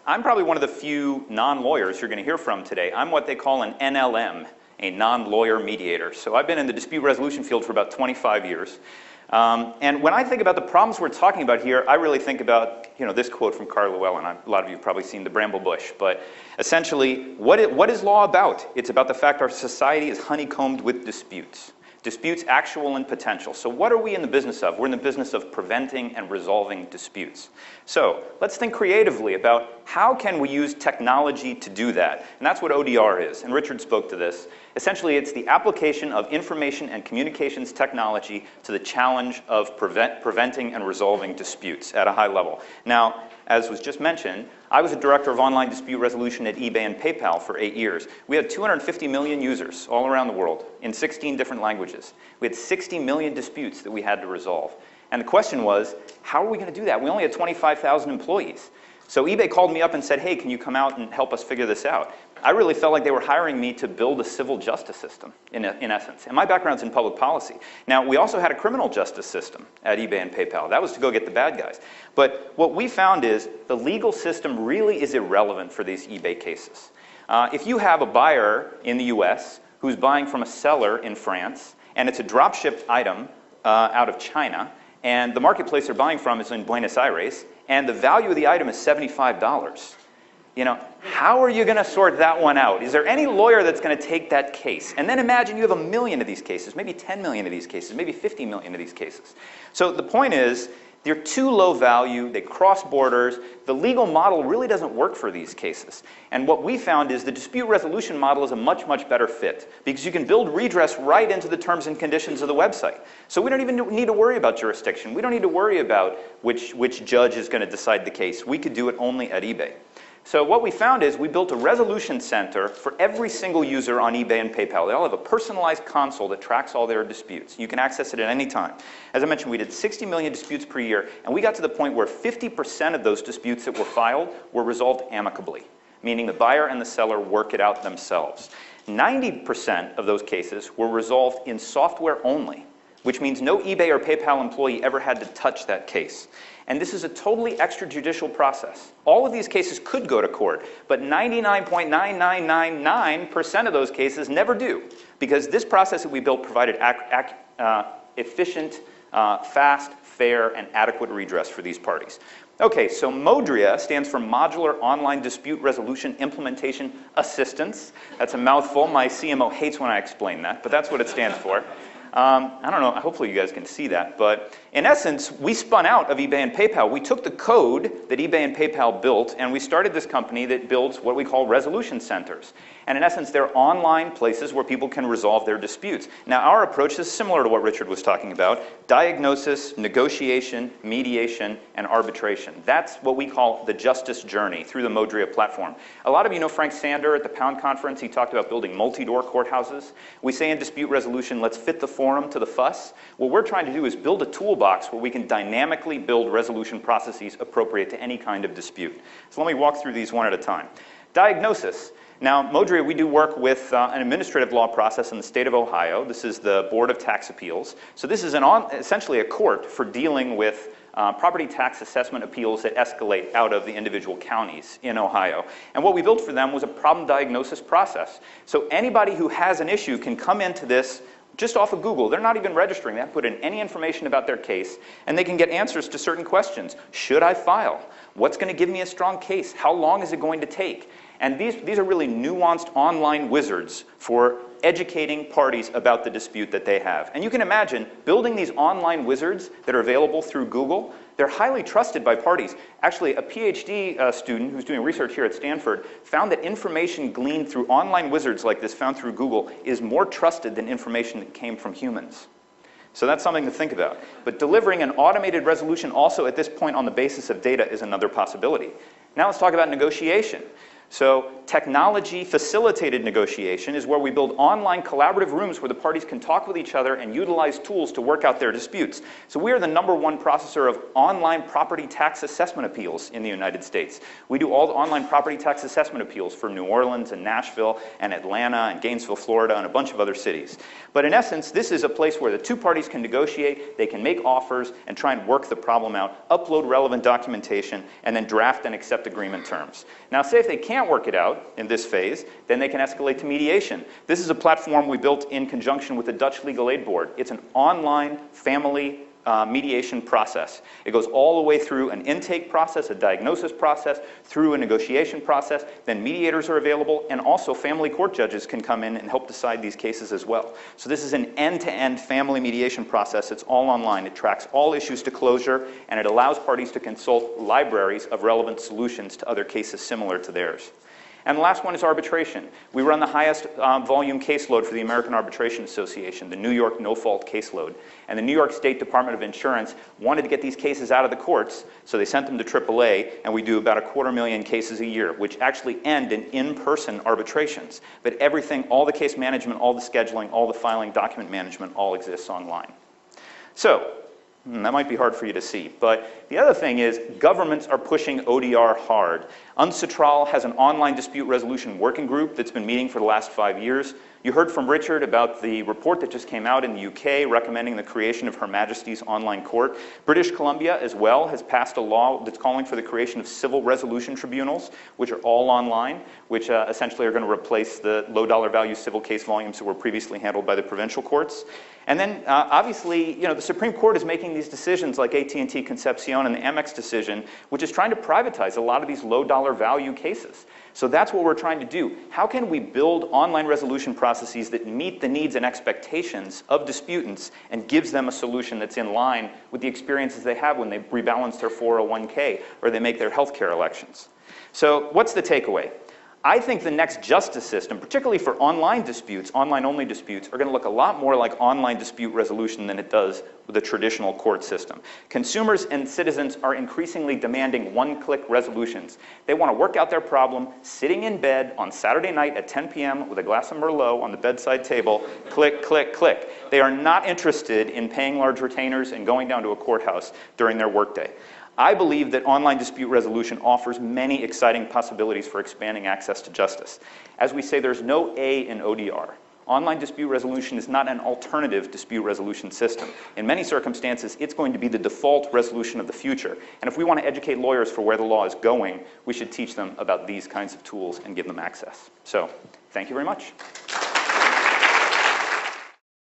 I'm probably one of the few non-lawyers you're going to hear from today. I'm what they call an NLM, a non-lawyer mediator. So I've been in the dispute resolution field for about 25 years. And when I think about the problems we're talking about here, I really think about this quote from Carl Llewellyn. A lot of you have probably seen The Bramble Bush. But essentially, what is law about? It's about the fact our society is honeycombed with disputes. Disputes actual and potential. So what are we in the business of? We're in the business of preventing and resolving disputes. So let's think creatively about how can we use technology to do that. And that's what ODR is. And Richard spoke to this. Essentially, it's the application of information and communications technology to the challenge of preventing and resolving disputes at a high level. Now, as was just mentioned, I was a director of online dispute resolution at eBay and PayPal for 8 years. We had 250 million users all around the world in 16 different languages. We had 60 million disputes that we had to resolve. And the question was, how are we going to do that? We only had 25,000 employees. So eBay called me up and said, hey, can you come out and help us figure this out? I really felt like they were hiring me to build a civil justice system, in essence. And my background's in public policy. Now, we also had a criminal justice system at eBay and PayPal. That was to go get the bad guys. But what we found is the legal system really is irrelevant for these eBay cases. If you have a buyer in the US who's buying from a seller in France, and it's a drop-shipped item out of China, and the marketplace they're buying from is in Buenos Aires, and the value of the item is $75. How are you going to sort that one out? Is there any lawyer that's going to take that case? And then imagine you have 1 million of these cases, maybe 10 million of these cases, maybe 50 million of these cases. So the point is, they're too low value, they cross borders, the legal model really doesn't work for these cases. And what we found is the dispute resolution model is a much, much better fit because you can build redress right into the terms and conditions of the website. So we don't even need to worry about jurisdiction. We don't need to worry about which judge is going to decide the case. We could do it only at eBay. So what we found is we built a resolution center for every single user on eBay and PayPal. They all have a personalized console that tracks all their disputes. You can access it at any time. As I mentioned, we did 60 million disputes per year, and we got to the point where 50% of those disputes that were filed were resolved amicably, meaning the buyer and the seller work it out themselves. 90% of those cases were resolved in software only, which means no eBay or PayPal employee ever had to touch that case. And this is a totally extrajudicial process. All of these cases could go to court, but 99.9999% of those cases never do, because this process that we built provided efficient, fast, fair, and adequate redress for these parties. Okay, so MODRIA stands for Modular Online Dispute Resolution Implementation Assistance. That's a mouthful. My CMO hates when I explain that, but that's what it stands for. I don't know, hopefully you guys can see that, but in essence, we spun out of eBay and PayPal. We took the code that eBay and PayPal built, and we started this company that builds what we call resolution centers. And in essence, they're online places where people can resolve their disputes. Now, our approach is similar to what Richard was talking about: diagnosis, negotiation, mediation, and arbitration. That's what we call the justice journey through the MODRIA platform. A lot of you know Frank Sander at the Pound Conference. He talked about building multi-door courthouses. We say in dispute resolution, let's fit the forum to the fuss. What we're trying to do is build a toolbox where we can dynamically build resolution processes appropriate to any kind of dispute. So let me walk through these one at a time. Diagnosis. Now, MODRIA, we do work with an administrative law process in the state of Ohio. This is the Board of Tax Appeals. So this is essentially a court for dealing with property tax assessment appeals that escalate out of the individual counties in Ohio. And what we built for them was a problem diagnosis process. So anybody who has an issue can come into this just off of Google. They're not even registering. They have to put in any information about their case, and they can get answers to certain questions. Should I file? What's going to give me a strong case? How long is it going to take? And these are really nuanced online wizards for educating parties about the dispute that they have. And you can imagine building these online wizards that are available through Google. They're highly trusted by parties. Actually, a PhD student who's doing research here at Stanford found that information gleaned through online wizards like this found through Google is more trusted than information that came from humans. So that's something to think about. But delivering an automated resolution also at this point on the basis of data is another possibility. Now let's talk about negotiation. So technology-facilitated negotiation is where we build online collaborative rooms where the parties can talk with each other and utilize tools to work out their disputes. So we are the #1 processor of online property tax assessment appeals in the United States. We do all the online property tax assessment appeals for New Orleans and Nashville and Atlanta and Gainesville, Florida, and a bunch of other cities. But in essence, this is a place where the two parties can negotiate, they can make offers and try and work the problem out, upload relevant documentation, and then draft and accept agreement terms. Now, say if they can't work it out in this phase, then they can escalate to mediation. This is a platform we built in conjunction with the Dutch Legal Aid Board. It's an online family mediation process. It goes all the way through an intake process, a diagnosis process, through a negotiation process, then mediators are available, and also family court judges can come in and help decide these cases as well. So this is an end-to-end family mediation process. It's all online. It tracks all issues to closure, and it allows parties to consult libraries of relevant solutions to other cases similar to theirs. And the last one is arbitration. We run the highest volume caseload for the American Arbitration Association, the New York no-fault caseload. And the New York State Department of Insurance wanted to get these cases out of the courts, so they sent them to AAA, and we do about 250,000 cases a year, which actually end in in-person arbitrations. But everything, all the case management, all the scheduling, all the filing, document management, all exists online. So, that might be hard for you to see, but the other thing is governments are pushing ODR hard. UNCITRAL has an online dispute resolution working group that's been meeting for the last 5 years. You heard from Richard about the report that just came out in the UK recommending the creation of Her Majesty's Online Court. British Columbia as well has passed a law that's calling for the creation of civil resolution tribunals, which are all online, which essentially are going to replace the low dollar value civil case volumes that were previously handled by the provincial courts. And then obviously, the Supreme Court is making these decisions like AT&T Concepcion and the Amex decision, which is trying to privatize a lot of these low dollar value cases. So that's what we're trying to do. How can we build online resolution processes that meet the needs and expectations of disputants and gives them a solution that's in line with the experiences they have when they rebalance their 401k or they make their healthcare elections? So what's the takeaway? I think the next justice system, particularly for online disputes, online-only disputes, are going to look a lot more like online dispute resolution than it does with the traditional court system. Consumers and citizens are increasingly demanding one-click resolutions. They want to work out their problem sitting in bed on Saturday night at 10 p.m. with a glass of Merlot on the bedside table, click, click, click. They are not interested in paying large retainers and going down to a courthouse during their workday. I believe that online dispute resolution offers many exciting possibilities for expanding access to justice. As we say, there's no A in ODR. Online dispute resolution is not an alternative dispute resolution system. In many circumstances, it's going to be the default resolution of the future. And if we want to educate lawyers for where the law is going, we should teach them about these kinds of tools and give them access. So, thank you very much.